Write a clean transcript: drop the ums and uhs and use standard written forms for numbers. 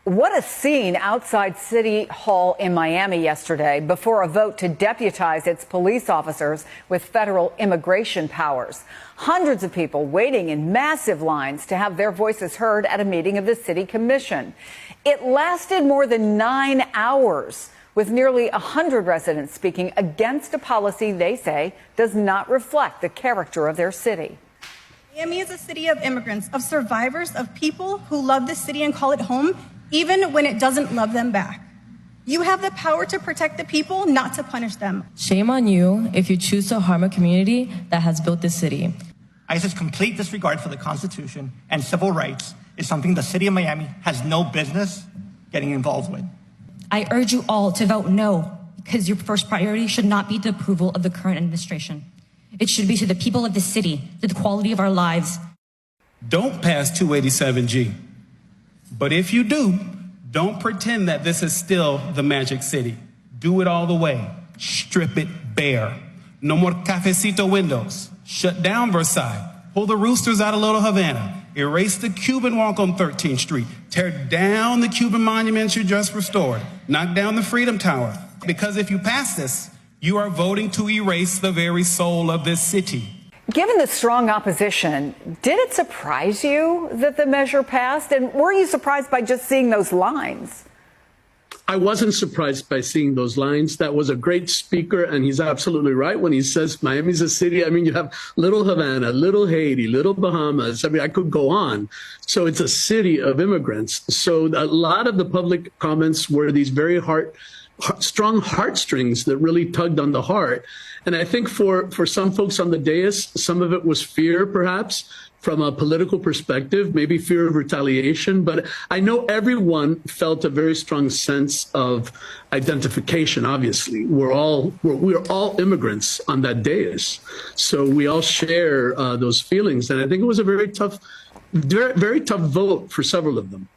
What a scene outside City Hall in Miami yesterday before a vote to deputize its police officers with federal immigration powers. Hundreds of people waiting in massive lines to have their voices heard at a meeting of the city commission. It lasted more than 9 hours, with nearly 100 residents speaking against a policy they say does not reflect the character of their city. Miami is a city of immigrants, of survivors, of people who love this city and call it home, even when it doesn't love them back. You have the power to protect the people, not to punish them. Shame on you if you choose to harm a community that has built this city. ICE's complete disregard for the Constitution and civil rights is something the city of Miami has no business getting involved with. I urge you all to vote no, because your first priority should not be the approval of the current administration. It should be to the people of the city, to the quality of our lives. Don't pass 287G. But if you do, don't pretend that this is still the Magic City. Do it all the way. Strip it bare. No more cafecito windows. Shut down Versailles. Pull the roosters out of Little Havana. Erase the Cuban walk on 13th Street. Tear down the Cuban monuments you just restored. Knock down the Freedom Tower. Because if you pass this, you are voting to erase the very soul of this city. Given the strong opposition, did it surprise you that the measure passed? And were you surprised by just seeing those lines? I wasn't surprised by seeing those lines. That was a great speaker, and he's absolutely right when he says Miami's a city. I mean, you have Little Havana, Little Haiti, Little Bahamas. I mean, I could go on. So it's a city of immigrants. So a lot of the public comments were these very strong heartstrings that really tugged on the heart. And I think for some folks on the dais, some of it was fear, perhaps, from a political perspective, maybe fear of retaliation. But I know everyone felt a very strong sense of identification, obviously. We're all immigrants on that dais. So we all share those feelings. And I think it was a very tough vote for several of them.